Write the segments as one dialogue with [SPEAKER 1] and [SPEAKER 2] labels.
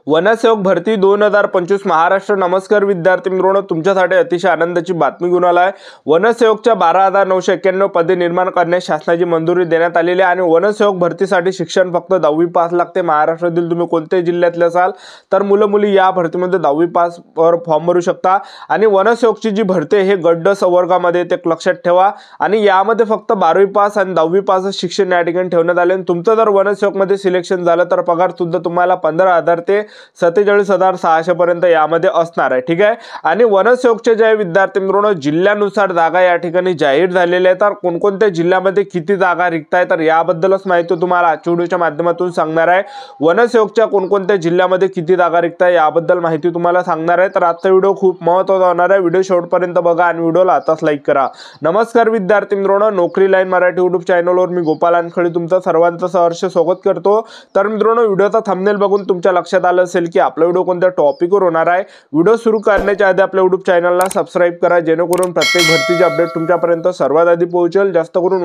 [SPEAKER 1] वनसेवक भरती 2025 महाराष्ट्र। नमस्कार विद्यार्थी मित्रांनो, तुमच्यासाठी अतिशय आनंदाची बातमी घेऊन आला आहे। वनसेवकच्या 12,991 पदे निर्माण करण्यास शासनाची मंजुरी देण्यात आलेली आहे आणि वनसेवक भरतीसाठी शिक्षण फक्त 10वी पास लागते। महाराष्ट्रातील तुम्ही कोणत्याही जिल्ह्यातले असाल तर मुलं मुली या भरतीमध्ये 10वी पास वर फॉर्म भरू शकता आणि वनसेवकची जी भरती हे गट ड संवर्गामध्ये ते लक्षात ठेवा आणि यामध्ये फक्त 12वी पास आणि 10वी पास शिक्षण या ठिकाणी ठेवण्यात आले। तुमचं जर वनसेवक मध्ये सिलेक्शन झालं तर पगार सुद्धा तुम्हाला 15,000 ते 47,600 पर्यंत यामध्ये असणार आहे। ठीक आहे, आणि वनसेवकचे जे विद्यार्थी मित्रांनो जिल्ह्यानुसार जागा या ठिकाणी जाहीर झालेल्या आहेत। तर कोणकोणत्या जिल्ह्यामध्ये किती जागा रिक्त आहेत तर याबद्दलच माहिती तुम्हाला आजच्या व्हिडिओच्या माध्यमातून सांगणार आहे। वनसेवकच्या कोणकोणत्या जिल्ह्यामध्ये किती जागा रिक्त आहे याबद्दल माहिती तुम्हाला सांगणार आहे। तर आजचा व्हिडिओ खूप महत्त्वाचा होणार आहे। व्हिडिओ शेवटपर्यंत बघा आणि व्हिडिओला आताच लाईक करा। नमस्कार विद्यार्थी मित्रांनो, नोकरी लाईन मराठी YouTube चॅनलवर मी गोपाल अनखळे तुमचं सर्वांचं सहर्ष स्वागत करतो। तर मित्रांनो, व्हिडिओचा थंबनेल बघून तुमच्या लक्षात आलं असेल की आपला व्हिडिओ कोणत्या टॉपिकवर होणार आहे। व्हिडिओ सुरू करण्याच्या आधी आपल्या YouTube चॅनलला सबस्क्राइब करा, जेणेकरून प्रत्येक भरतीचे अपडेट तुमच्यापर्यंत सर्वात आधी पोहोचेल। जास्त करून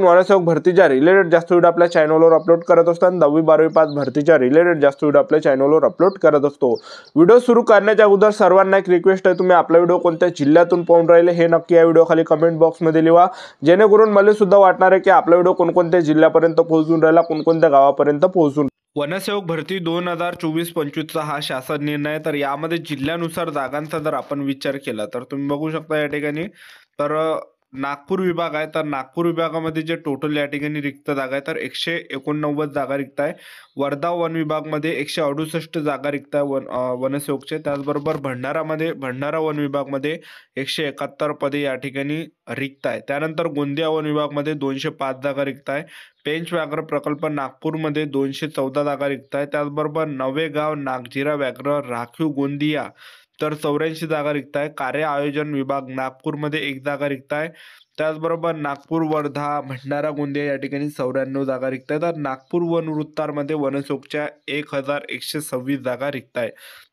[SPEAKER 1] वनसेवक भरतीच्या रिलेटेड जास्त व्हिडिओ आपल्या चॅनलवर अपलोड करत असतो आणि 10वी 12वी पास भरतीच्या रिलेटेड जास्त व्हिडिओ आपल्या चॅनलवर अपलोड करत असतो। व्हिडिओ सुरू करण्याच्या अगोदर सर्वांना एक रिक्वेस्ट आहे, तुम्ही आपला व्हिडिओ कोणत्या जिल्ह्यातून पाहून राहिले हे नक्की या व्हिडिओ खाली कमेंट बॉक्समध्ये लिहा, जेणेकरून मला सुद्धा वाटणार आहे की आपला व्हिडिओ कोणकोणत्या जिल्ह्यापर्यंत पोहोचून राहिला, कोणकोणत्या गावापर्यंत पोहोचून। वनसेवक भरती 2024-25 चा हा शासन निर्णय आहे। तर यामध्ये जिल्ह्यानुसार जागांचा जर आपण विचार केला तर तुम्ही बघू शकता या ठिकाणी तर नागपूर विभाग आहे। तर नागपूर विभागामध्ये जे टोटल या ठिकाणी रिक्त जागा आहे तर 189 जागा रिक्त आहे। वर्धा वन विभागमध्ये 168 जागा रिक्त आहे वनसेवकचे। त्याचबरोबर भंडारा वन विभागमध्ये 171 पदे या ठिकाणी रिक्त आहे। त्यानंतर गोंदिया वन विभागमध्ये 205 जागा रिक्त आहे। पेंच व्याघ्र प्रकल्प नागपूरमध्ये 214 जागा रिक्त आहे। त्याचबरोबर नवेगाव नागझिरा व्याघ्र राखीव गोंदिया तर 84 जागा रिक्त आहे। कार्य आयोजन विभाग नागपूरमध्ये 1 जागा रिक्त आहे। त्याचबरोबर नागपूर वर्धा भंडारा गोंदिया या ठिकाणी 94 जागा रिक्त आहे। तर नागपूर वन वृत्तारमध्ये वनसेवकच्या 1126 जागा रिक्त आहे।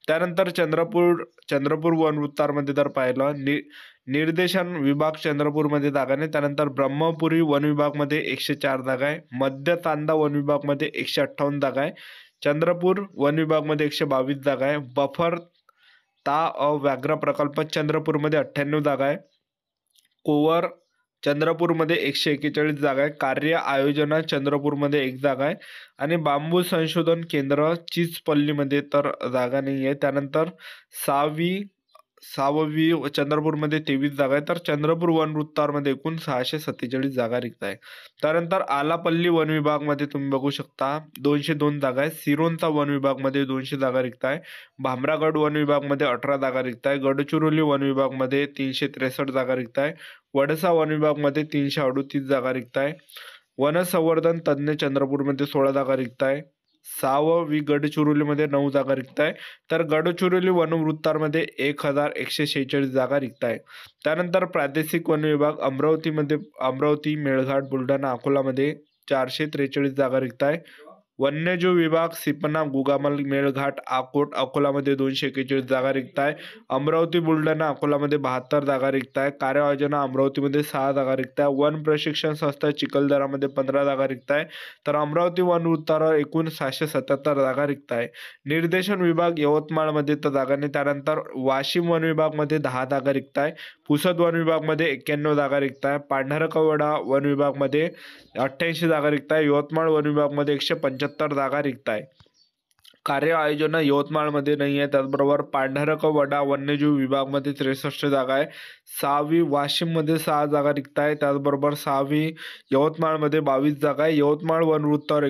[SPEAKER 1] त्यानंतर चंद्रपूर वन वृत्तारमध्ये जर पाहिलं निर्देशन विभाग चंद्रपूरमध्ये जागा नाही। त्यानंतर ब्रह्मपुरी वन विभागमध्ये 104 जागा आहे। मध्य तांडा वन विभागमध्ये 158 जागा आहे। चंद्रपूर वन विभागमध्ये 122 जागा आहे। बफर व्याघ्र प्रकल्प चंद्रपूरमध्ये 98 जागा आहे। कोवर चंद्रपूरमध्ये 141 जागा आहे। कार्य आयोजना चंद्रपूरमध्ये 1 जागा आहे आणि बांबू संशोधन केंद्र चिचपल्लीमध्ये तर जागा नाही आहे। त्यानंतर साववी चंद्रपूरमध्ये 23 जागा आहे। तर चंद्रपूर वन वृत्तारमध्ये एकूण 647 जागा रिक्त आहे। त्यानंतर आलापल्ली वन विभागमध्ये तुम्ही बघू शकता 202 जागा आहे। सिरोंचा वन विभागमध्ये 200 जागा रिक्त आहे। भामरागड वन विभागमध्ये 18 जागा रिक्त आहे। गडचिरोली वन विभागमध्ये 363 जागा रिक्त आहे। वडसा वन विभागमध्ये 338 जागा रिक्त आहे। वनसंवर्धन तज्ञ चंद्रपूरमध्ये 16 जागा रिक्त आहे। साववी गडचिरोलीमध्ये 9 जागा रिक्त आहे। तर गडचिरोली वन वृत्तारमध्ये 1146 जागा रिक्त आहे। त्यानंतर प्रादेशिक वन विभाग अमरावती मेळघाट बुलढाणा अकोलामध्ये 443 जागा रिक्त आहे। वन्यजीव विभाग सिपना गुगामल मेळघाट आकोट अकोलामध्ये 241 जागा रिक्त आहे। अमरावती बुलढाणा अकोलामध्ये 72 जागा रिक्त आहे। कार्य योजना अमरावतीमध्ये 6 जागा रिक्त आहे। वन प्रशिक्षण संस्था चिखलदरामध्ये 15 जागा रिक्त आहे। तर अमरावती वन वृत्तावर एकूण 777 जागा रिक्त आहे। निर्देशन विभाग यवतमाळमध्ये तर जागा नाही। त्यानंतर वाशिम वन विभागमध्ये 10 जागा रिक्त आहे। पुसद वन विभागमध्ये 91 जागा रिक्त आहे। पांढरकवडा वन विभागमध्ये 88 जागा रिक्त आहे। यवतमाळ वन विभागमध्ये 175 जागा रिक्त आहे। कार्य आयोजना यवतमाळमध्ये नाही आहे। त्याचबरोबर पांढरकवडा वन्यजीव विभागमध्ये 63 जागा आहे। सहावी वाशिममध्ये 6 जागा रिक्त आहे। त्याचबरोबर सहावी यवतमाळमध्ये 22 जागा आहे। यवतमाळ वन वृत्तावर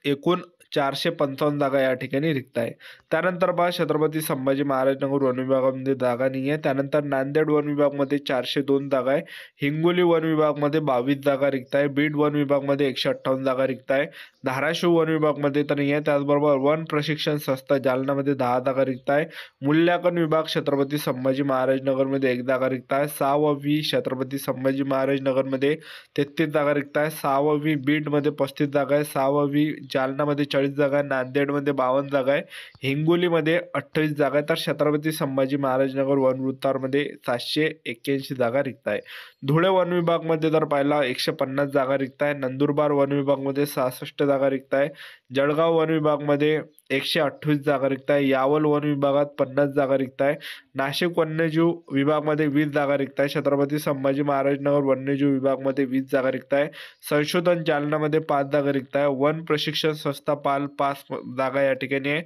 [SPEAKER 1] एकूण 455 जागा या ठिकाणी रिक्त आहे। त्यानंतर छत्रपती संभाजी महाराज नगर वन विभागामध्ये जागा नाही आहे। त्यानंतर नांदेड वन विभागमध्ये 402 जागा आहे। हिंगोली वन विभागमध्ये 22 जागा रिक्त आहे। बीड वन विभागमध्ये 158 जागा रिक्त आहे। धाराशिव वन विभागमध्ये तर नाही आहे। त्याचबरोबर वन प्रशिक्षण संस्था जालनामध्ये 10 जागा रिक्त आहे। मूल्यांकन विभाग छत्रपती संभाजी महाराज नगरमध्ये 1 जागा रिक्त आहे। 6वी छत्रपती संभाजी महाराज नगरमध्ये 33 जागा रिक्त आहे। 6वी बीडमध्ये 35 जागा आहे। 6वी जालनामध्ये 40 जागा आहे। नांदेडमध्ये 52 जागा आहे। हिंगोलीमध्ये 28 जागा आहे। तर छत्रपती संभाजी महाराज नगर वन वृत्तारमध्ये 781 जागा रिक्त आहे। धुळे वन विभागमध्ये जर पाहिला 150 जागा रिक्त आहे। नंदुरबार वन विभागमध्ये 66 जागा रिक्त आहे। जळगाव वन विभागमध्ये 128 जागा रिक्त आहे. यावल वन विभागात 50 जागा रिक्त आहे. नाशिक वन्यजीव विभागमध्ये 20 जागा रिक्त आहे. छत्रपती संभाजी महाराज नगर वन्यजीव विभागमध्ये 20 जागा रिक्त आहे. संशोधन जालनामध्ये 5 जागा रिक्त आहे. वन प्रशिक्षण संस्था पाल 5 जागा या ठिकाणी आहे.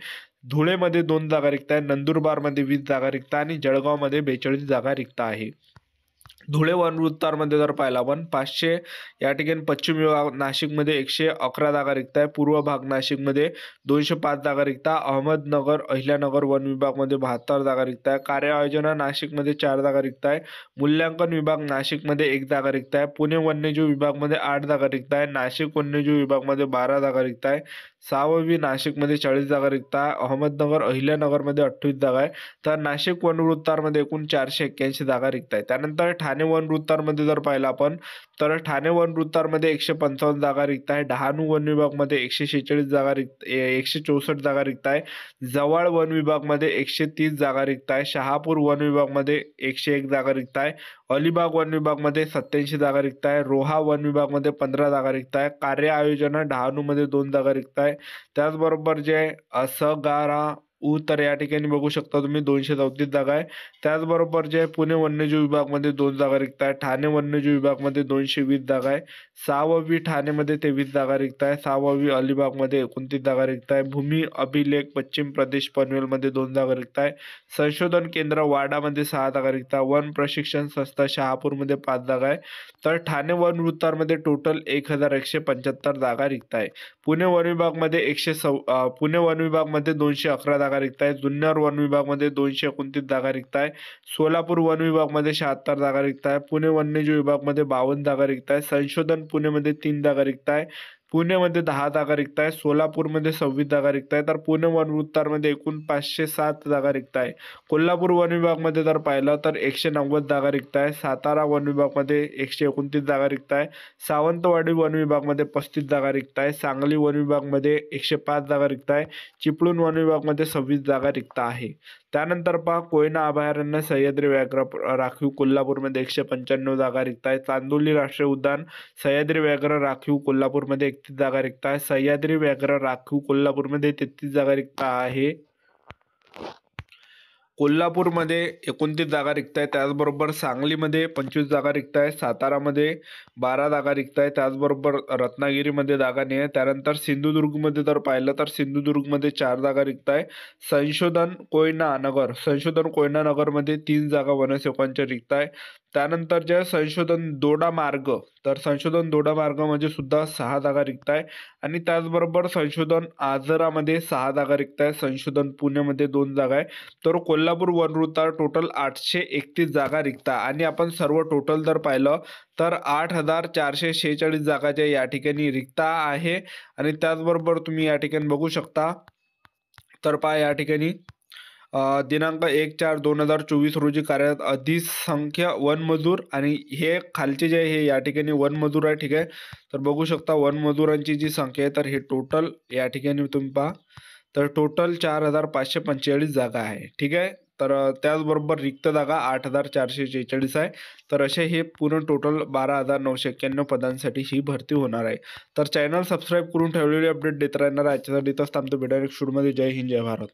[SPEAKER 1] धुळेमध्ये 2 जागा रिक्त आहे. नंदुरबारमध्ये 20 जागा रिक्त आहे आणि जळगावमध्ये 42 जागा रिक्त आहे. धुळे वन विस्तारमध्ये जर पाहिला आपण 500 या ठिकाणी पश्चिम विभाग नाशिकमध्ये 111 जागा रिक्त आहे. पूर्व भाग नाशिकमध्ये 205 जागा रिक्त आहे. अहमदनगर अहिल्यानगर वन विभागमध्ये 72 जागा रिक्त आहे. कार्य आयोजना नाशिकमध्ये 4 जागा रिक्त आहे. मूल्यांकन विभाग नाशिकमध्ये 1 जागा रिक्त आहे. पुणे वन्यजीव विभागमध्ये 8 जागा रिक्त आहे. नाशिक वन्यजीव विभागमध्ये 12 जागा रिक्त आहे. साववी नाशिकमध्ये 40 जागा रिक्त आहे. अहमदनगर अहिल्यानगरमध्ये 28 जागा आहे. तर नाशिक वन विस्तारमध्ये एकूण 481 जागा रिक्त आहे. त्यानंतर ठाणे वन विस्तारमध्ये जर पाहिलं आपण तर ठाणे वन विस्तारमध्ये 155 जागा रिक्त आहे. डहाणू वन विभागमध्ये 146 जागा रिक्त 164 जागा रिक्त आहे. जवळ वन विभागमध्ये 130 जागा रिक्त आहे. शहापूर वन विभागमध्ये 101 जागा रिक्त आहे. अलिबाग वन विभागमध्ये 87 जागा रिक्त आहे. रोहा वन विभागमध्ये 15 जागा रिक्त आहे. कार्य आयोजना डहाणूमध्ये 2 जागा रिक्त आहे. त्याचबरोबर जे सगारा तर या ठिकाणी बघू शकता तुम्ही 234 जागा आहे. त्याचबरोबर जे पुणे वन्यजीव विभागमध्ये 2 जागा रिक्त आहे. ठाणे वन्यजीव विभागमध्ये 220 जागा आहे. सहावी ठाणेमध्ये 23 जागा रिक्त आहे. सहावी अलिबागमध्ये 29 जागा रिक्त आहे. भूमी अभिलेख पश्चिम प्रदेश पनवेलमध्ये 2 जागा रिक्त आहे. संशोधन केंद्र वाडामध्ये 6 जागा रिक्त आहे. वन प्रशिक्षण संस्था शहापूरमध्ये 5 जागा आहे. तर ठाणे वन विस्तारमध्ये टोटल 1175 जागा रिक्त आहे. पुणे वन विभागमध्ये पुणे वन विभागमध्ये 211 जागा रिक्त आहे. जुन्नर वन विभागमध्ये 229 जागा रिक्त आहे. सोलापूर वन विभागमध्ये 76 जागा रिक्त आहे. पुणे वन्यजीव विभागमध्ये 52 जागा रिक्त आहे. संशोधन पुणेमध्ये 3 जागा रिक्त आहे. पुणेमध्ये 10 जागा रिक्त आहे. सोलापूरमध्ये 26 जागा रिक्त आहे. तर पुणे वन विस्तारमध्ये एकूण 507 जागा रिक्त आहे. कोल्हापूर वन विभागमध्ये जर पाहिलं तर 190 जागा रिक्त आहे. सातारा वन विभागमध्ये 129 जागा रिक्त आहे. सावंतवाडी वन विभागमध्ये 35 जागा रिक्त आहे. सांगली वन विभागमध्ये 105 जागा रिक्त आहे. चिपळूण वन विभागमध्ये 26 जागा रिक्त आहे. त्यानंतर पहा कोयना अभयारण्य सह्याद्री व्याघ्र राखीव कोल्हापूरमध्ये 195 जागा रिक्त आहे. चांदोली राष्ट्रीय उद्यान सह्याद्री व्याघ्र राखीव कोल्हापूरमध्ये 31 जागा रिक्त आहे. सह्याद्री व्याघ्र राखीव कोल्हापूरमध्ये 33 जागा रिक्त आहे. कोल्हापूरमध्ये 29 जागा रिक्त आहे. त्याचबरोबर सांगलीमध्ये 25 जागा रिक्त आहे. सातारामध्ये 12 जागा रिक्त आहे. त्याचबरोबर रत्नागिरीमध्ये जागा नाही आहे. त्यानंतर सिंधुदुर्गमध्ये जर पाहिलं तर सिंधुदुर्गमध्ये 4 जागा रिक्त आहे. संशोधन कोयना नगरमध्ये 3 जागा वनसेवकांच्या रिक्त आहे. त्यानंतर जे संशोधन दोडा मार्ग म्हणजे सुद्धा 6 जागा रिक्त आहे. आणि त्याचबरोबर संशोधन आजरामध्ये 6 जागा रिक्त आहे. संशोधन पुण्यामध्ये 2 जागा आहे. तर कोल्हापूर वन विस्तार टोटल 831 जागा रिक्त आहे. आणि आपण सर्व टोटल जर पाहिलं तर 8446 जागा ज्या या ठिकाणी रिक्त आहे. आणि त्याचबरोबर तुम्ही या ठिकाणी बघू शकता तर पहा या ठिकाणी दिनांक 1/4/2024 रोजी कार्यरत अधिसंख्य वनमजूर आणि हे खालचे जे हे या ठिकाणी वनमजूर आहे. ठीक आहे, तर बघू शकता वनमजुरांची जी संख्या आहे तर हे टोटल या ठिकाणी तुम्ही पहा तर टोटल 4545 जागा आहे. ठीक आहे, तर त्याचबरोबर रिक्त जागा 8446 आहे. तर असे हे पूर्ण टोटल 12,991 पदांसाठी ही भरती होणार आहे. तर चॅनल सबस्क्राईब करून ठेवलेली अपडेट देत राहणार आहे. याच्यासाठी तर थांबतो. भेटूया नेक्स्ट व्हिडिओमध्ये. जय हिंद जय भारत.